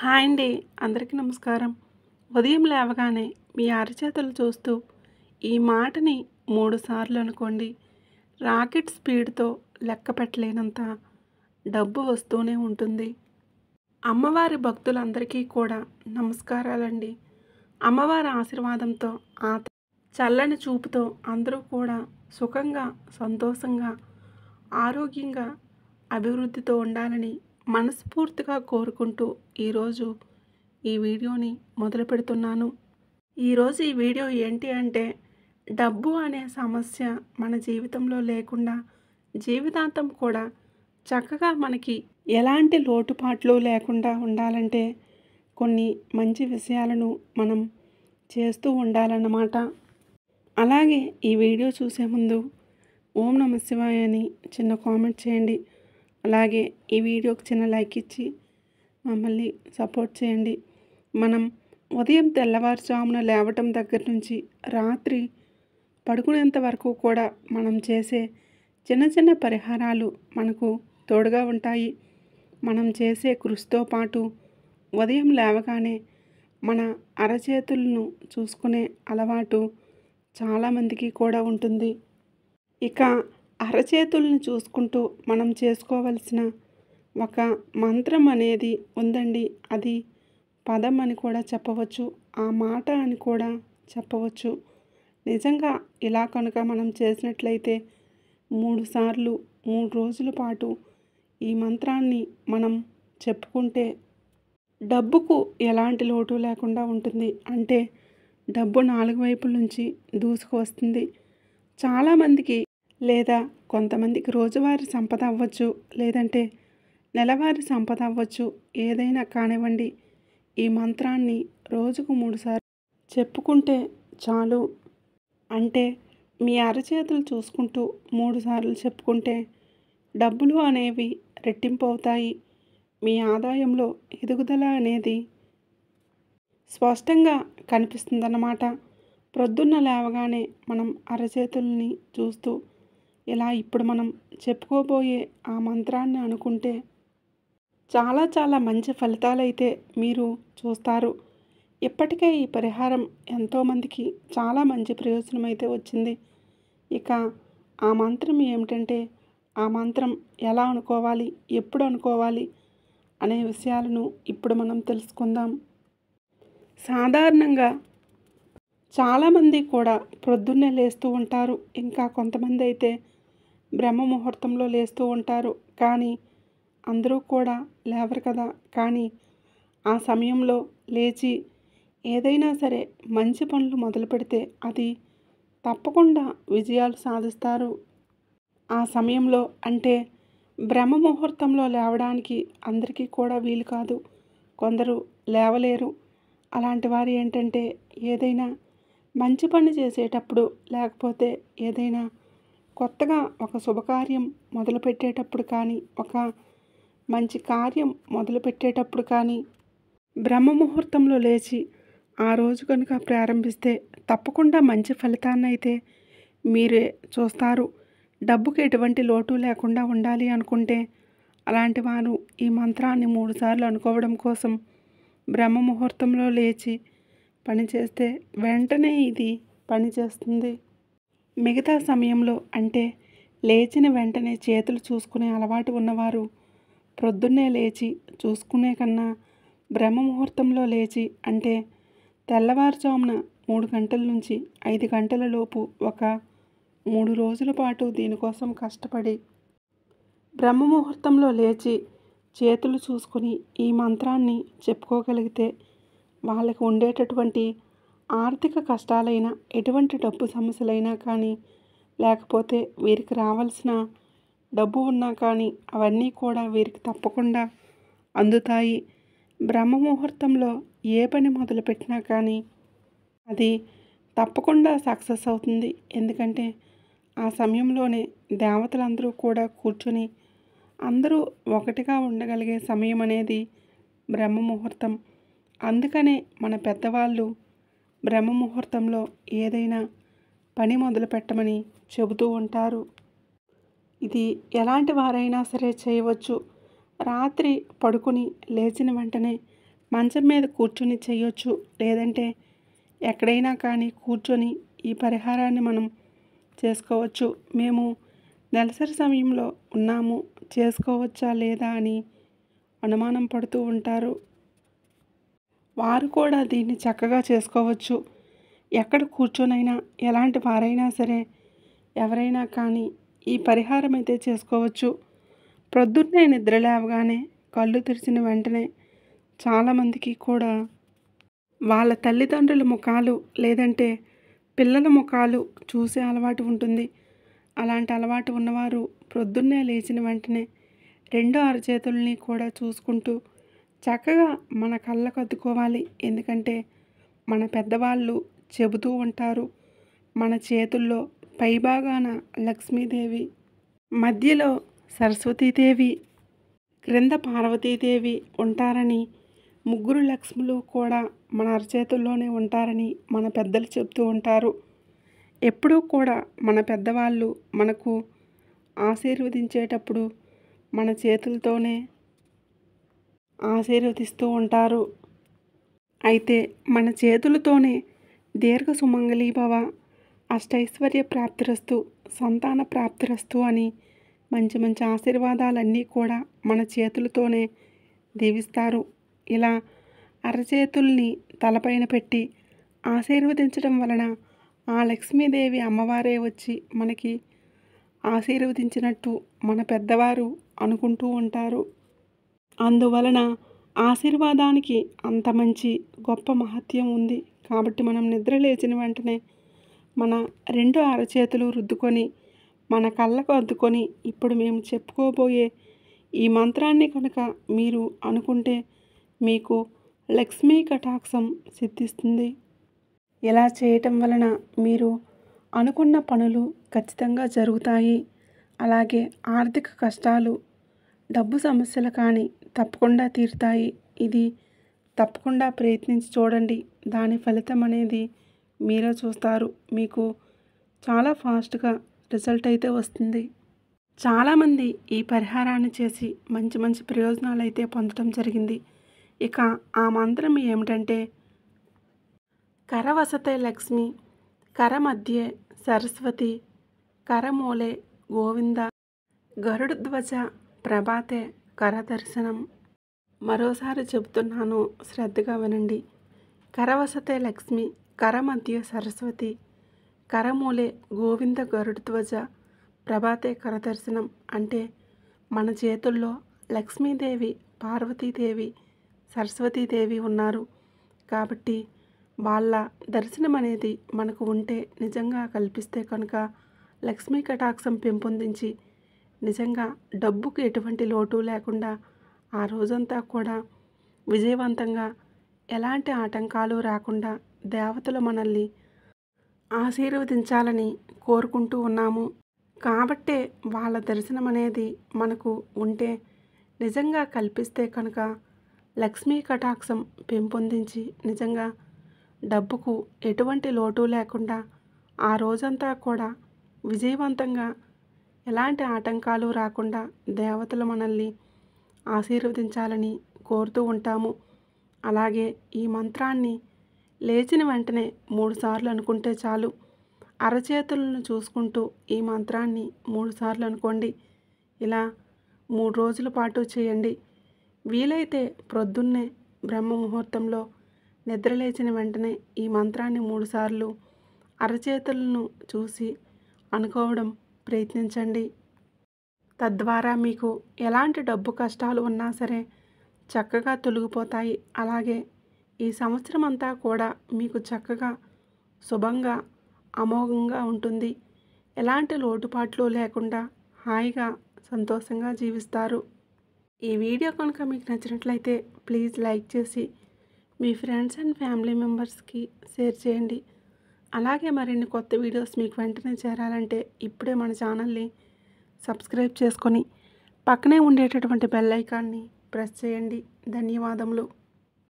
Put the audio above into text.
Hi అండి. అందరికీ నమస్కారం. ఉదయం లేవగానే మీ అరచేతులు చూస్తూ ఈ మాటని 3 సార్లు అనుకోండి. రాకెట్ స్పీడ్‌తో లెక్క పెట్టలేనంత డబ్బు వస్తూనే ఉంటుంది. అమ్మవారి భక్తులందరికీ కూడా నమస్కారాలండి. అమ్మవారి ఆశీర్వాదంతో ఆ చల్లని చూపుతో అందరూ కూడా సుఖంగా, సంతోషంగా, ఆరోగ్యంగా, అభివృద్ధితో ఉండాలని మనస్ఫూర్తిగా కోరుకుంటూ ఈరోజు ఈ వీడియోని మొదలుపెడుతున్నాను. ఈరోజు ఈ వీడియో ఏంటి అంటే, డబ్బు అనే సమస్య మన జీవితంలో లేకుండా జీవితాంతం కూడా చక్కగా మనకి ఎలాంటి లోటుపాట్లు లేకుండా ఉండాలంటే కొన్ని మంచి విషయాలను మనం చేస్తూ ఉండాలన్నమాట. అలాగే ఈ వీడియో చూసే ముందు ఓం నమ శివాయ అని చిన్న కామెంట్ చేయండి. అలాగే ఈ వీడియోకి చిన్న లైక్ ఇచ్చి మమ్మల్ని సపోర్ట్ చేయండి. మనం ఉదయం తెల్లవారుజామున లేవటం దగ్గర నుంచి రాత్రి పడుకునేంత వరకు కూడా మనం చేసే చిన్న చిన్న పరిహారాలు మనకు తోడుగా ఉంటాయి. మనం చేసే కృషితో పాటు ఉదయం లేవగానే మన అరచేతులను చూసుకునే అలవాటు చాలామందికి కూడా ఉంటుంది. ఇక అరచేతులను చూసుకుంటూ మనం చేసుకోవలసిన ఒక మంత్రం అనేది ఉందండి. అది పదం అని కూడా చెప్పవచ్చు, ఆ మాట అని కూడా చెప్పవచ్చు. నిజంగా ఇలా కనుక మనం చేసినట్లయితే 3 సార్లు 3 రోజుల పాటు ఈ మంత్రాన్ని మనం చెప్పుకుంటే డబ్బుకు ఎలాంటి లోటు లేకుండా ఉంటుంది. అంటే డబ్బు 4 వైపుల నుంచి దూసుకు వస్తుంది. చాలామందికి లేదా కొంతమందికి రోజువారీ సంపద అవ్వచ్చు, లేదంటే నెలవారీ సంపద అవ్వచ్చు, ఏదైనా కానివ్వండి. ఈ మంత్రాన్ని రోజుకు 3 సార్లు చెప్పుకుంటే చాలు. అంటే మీ అరచేతులు చూసుకుంటూ 3 సార్లు చెప్పుకుంటే డబ్బులు అనేవి రెట్టింపు అవుతాయి. మీ ఆదాయంలో ఎదుగుదల అనేది స్పష్టంగా కనిపిస్తుందన్నమాట. ప్రొద్దున్న లేవగానే మనం అరచేతుల్ని చూస్తూ ఇలా ఇప్పుడు మనం చెప్పుకోబోయే ఆ మంత్రాన్ని అనుకుంటే చాలా చాలా మంచి ఫలితాలైతే మీరు చూస్తారు. ఇప్పటికే ఈ పరిహారం ఎంతోమందికి చాలా మంచి ప్రయోజనం అయితే వచ్చింది. ఇక ఆ మంత్రం ఏమిటంటే, ఆ మంత్రం ఎలా అనుకోవాలి, ఎప్పుడు అనుకోవాలి అనే విషయాలను ఇప్పుడు మనం తెలుసుకుందాం. సాధారణంగా చాలామంది కూడా ప్రొద్దున్నే లేస్తూ ఉంటారు. ఇంకా కొంతమంది అయితే బ్రహ్మ ముహూర్తంలో లేస్తూ ఉంటారు. కానీ అందరూ కూడా లేవరు కదా. కానీ ఆ సమయంలో లేచి ఏదైనా సరే మంచి పనులు మొదలు పెడితే అది తప్పకుండా విజయాలు సాధిస్తారు. ఆ సమయంలో అంటే బ్రహ్మ ముహూర్తంలో లేవడానికి అందరికీ కూడా వీలు కాదు. కొందరు లేవలేరు. అలాంటి వారు ఏంటంటే ఏదైనా మంచి పని చేసేటప్పుడు, లేకపోతే ఏదైనా కొత్తగా ఒక శుభకార్యం మొదలుపెట్టేటప్పుడు కానీ, ఒక మంచి కార్యం మొదలుపెట్టేటప్పుడు కానీ బ్రహ్మ ముహూర్తంలో లేచి ఆ రోజు కనుక ప్రారంభిస్తే తప్పకుండా మంచి ఫలితాన్ని అయితే మీరే చూస్తారు. డబ్బుకి ఎటువంటి లోటు లేకుండా ఉండాలి అనుకుంటే అలాంటి వారు ఈ మంత్రాన్ని 3 సార్లు అనుకోవడం కోసం బ్రహ్మ ముహూర్తంలో లేచి పనిచేస్తే వెంటనే ఇది పనిచేస్తుంది. మిగతా సమయంలో అంటే లేచిన వెంటనే చేతులు చూసుకునే అలవాటు ఉన్నవారు ప్రొద్దున్నే లేచి చూసుకునే కన్నా బ్రహ్మ ముహూర్తంలో లేచి అంటే తెల్లవారుజామున 3 గంటల నుంచి 5 గంటల లోపు ఒక 3 రోజుల పాటు దీనికోసం కష్టపడి బ్రహ్మ ముహూర్తంలో లేచి చేతులు చూసుకుని ఈ మంత్రాన్ని చెప్పుకోగలిగితే వాళ్ళకు ఉండేటటువంటి ఆర్థిక కష్టాలైనా, ఎటువంటి డబ్బు సమస్యలైనా కానీ, లేకపోతే వీరికి రావాల్సిన డబ్బు ఉన్నా కానీ అవన్నీ కూడా వీరికి తప్పకుండా అందుతాయి. బ్రహ్మ ముహూర్తంలో ఏ పని మొదలుపెట్టినా కానీ అది తప్పకుండా సక్సెస్ అవుతుంది. ఎందుకంటే ఆ సమయంలోనే దేవతలందరూ కూడా కూర్చొని అందరూ ఒకటిగా ఉండగలిగే సమయం అనేది బ్రహ్మ ముహూర్తం. అందుకనే మన పెద్దవాళ్ళు బ్రహ్మ ముహూర్తంలో ఏదైనా పని మొదలు పెట్టమని చెబుతూ ఉంటారు. ఇది ఎలాంటి వారైనా సరే చేయవచ్చు. రాత్రి పడుకుని లేచిన వెంటనే మంచం మీద కూర్చొని చేయొచ్చు, లేదంటే ఎక్కడైనా కానీ కూర్చొని ఈ పరిహారాన్ని మనం చేసుకోవచ్చు. మేము నెలసరి సమయంలో ఉన్నాము, చేసుకోవచ్చా లేదా అని అనుమానం పడుతూ ఉంటారు. వారు కూడా దీన్ని చక్కగా చేసుకోవచ్చు. ఎక్కడ కూర్చొనైనా, ఎలాంటి వారైనా సరే, ఎవరైనా కానీ ఈ పరిహారం అయితే చేసుకోవచ్చు. ప్రొద్దున్నే నిద్ర లేవగానే కళ్ళు తెరిచిన వెంటనే చాలామందికి కూడా వాళ్ళ తల్లిదండ్రుల ముఖాలు లేదంటే పిల్లల ముఖాలు చూసే అలవాటు ఉంటుంది. అలాంటి అలవాటు ఉన్నవారు ప్రొద్దున్నే లేచిన వెంటనే రెండు అరచేతుల్ని కూడా చూసుకుంటూ చక్కగా మన కళ్ళకు అద్దుకోవాలి. ఎందుకంటే మన పెద్దవాళ్ళు చెబుతూ ఉంటారు, మన చేతుల్లో పైభాగాన లక్ష్మీదేవి, మధ్యలో సరస్వతీదేవి, క్రింద పార్వతీదేవి ఉంటారని, ముగ్గురు లక్ష్ములు కూడా మన అరచేతుల్లోనే ఉంటారని మన పెద్దలు చెప్తూ ఉంటారు. ఎప్పుడూ కూడా మన పెద్దవాళ్ళు మనకు ఆశీర్వదించేటప్పుడు మన చేతులతోనే ఆశీర్వదిస్తూ ఉంటారు. అయితే మన చేతులతోనే దీర్ఘ సుమంగళీ భవ, అష్టైశ్వర్య ప్రాప్తిరస్తు, సంతాన ప్రాప్తిరస్తు అని మంచి మంచి ఆశీర్వాదాలన్నీ కూడా మన చేతులతోనే దీవిస్తారు. ఇలా అరచేతుల్ని తలపైన పెట్టి ఆశీర్వదించడం వలన ఆ లక్ష్మీదేవి అమ్మవారే వచ్చి మనకి ఆశీర్వదించినట్టు మన పెద్దవారు అనుకుంటూ ఉంటారు. అందువలన ఆశీర్వాదానికి అంత మంచి గొప్ప మహత్యం ఉంది. కాబట్టి మనం నిద్ర లేచిన వెంటనే మన రెండు అరచేతులు రుద్దుకొని మన కళ్ళకు అద్దుకొని ఇప్పుడు మేము చెప్పుకోబోయే ఈ మంత్రాన్ని కనుక మీరు అనుకుంటే మీకు లక్ష్మీ కటాక్షం సిద్ధిస్తుంది. ఇలా చేయటం వలన మీరు అనుకున్న పనులు ఖచ్చితంగా జరుగుతాయి. అలాగే ఆర్థిక కష్టాలు, డబ్బు సమస్యలు కానీ తప్పకుండా తీరుతాయి. ఇది తప్పకుండా ప్రయత్నించి చూడండి. దాని ఫలితం అనేది మీరే చూస్తారు. మీకు చాలా ఫాస్ట్గా రిజల్ట్ అయితే వస్తుంది. చాలామంది ఈ పరిహారాన్ని చేసి మంచి మంచి ప్రయోజనాలు అయితే పొందడం జరిగింది. ఇక ఆ మంత్రం ఏమిటంటే, కరవసతే లక్ష్మి, కర మధ్యే సరస్వతి, కరమూలే గోవింద, గరుడధ్వజ ప్రభాతే కరదర్శనం. మరోసారి చెబుతున్నాను, శ్రద్ధగా వినండి. కరవసతే లక్ష్మి, కర మధ్య సరస్వతి, కరమూలే గోవింద గరుడధ్వజ ప్రభాతే కరదర్శనం. అంటే మన చేతుల్లో లక్ష్మీదేవి, పార్వతీదేవి, సరస్వతీదేవి ఉన్నారు. కాబట్టి వాళ్ళ దర్శనం అనేది మనకు ఉంటే, నిజంగా కల్పిస్తే కనుక లక్ష్మీ కటాక్షం పెంపొందించి నిజంగా డబ్బుకు ఎటువంటి లోటు లేకుండా ఆ రోజంతా కూడా విజయవంతంగా ఎలాంటి ఆటంకాలు రాకుండా దేవతలు మనల్ని ఆశీర్వదించాలని కోరుకుంటూ ఉన్నాము. కాబట్టే వాళ్ళ దర్శనం అనేది మనకు ఉంటే, నిజంగా కల్పిస్తే కనుక లక్ష్మీ కటాక్షం పెంపొందించి నిజంగా డబ్బుకు ఎటువంటి లోటు లేకుండా ఆ రోజంతా కూడా విజయవంతంగా ఎలాంటి ఆటంకాలు రాకుండా దేవతలు మనల్ని ఆశీర్వదించాలని కోరుతూ ఉంటాము. అలాగే ఈ మంత్రాన్ని లేచిన వెంటనే 3 సార్లు అనుకుంటే చాలు. అరచేతులను చూసుకుంటూ ఈ మంత్రాన్ని 3 సార్లు అనుకోండి. ఇలా 3 రోజుల పాటు చేయండి. వీలైతే ప్రొద్దున్నే బ్రహ్మ ముహూర్తంలో నిద్రలేచిన వెంటనే ఈ మంత్రాన్ని 3 సార్లు అరచేతులను చూసి అనుకోవడం ప్రయత్నించండి. తద్వారా మీకు ఎలాంటి డబ్బు కష్టాలు ఉన్నా సరే చక్కగా తొలగిపోతాయి. అలాగే ఈ సంవత్సరం అంతా కూడా మీకు చక్కగా శుభంగా అమోఘంగా ఉంటుంది. ఎలాంటి లోటుపాట్లు లేకుండా హాయిగా సంతోషంగా జీవిస్తారు. ఈ వీడియో కనుక మీకు నచ్చినట్లయితే ప్లీజ్ లైక్ చేసి మీ ఫ్రెండ్స్ అండ్ ఫ్యామిలీ మెంబర్స్కి షేర్ చేయండి. అలాగే మరిన్ని కొత్త వీడియోస్ మీకు వెంటనే చేరాలంటే ఇప్పుడే మన ఛానల్ని సబ్స్క్రైబ్ చేసుకొని పక్కనే ఉండేటటువంటి బెల్ ఐకాన్ని ప్రెస్ చేయండి. ధన్యవాదములు.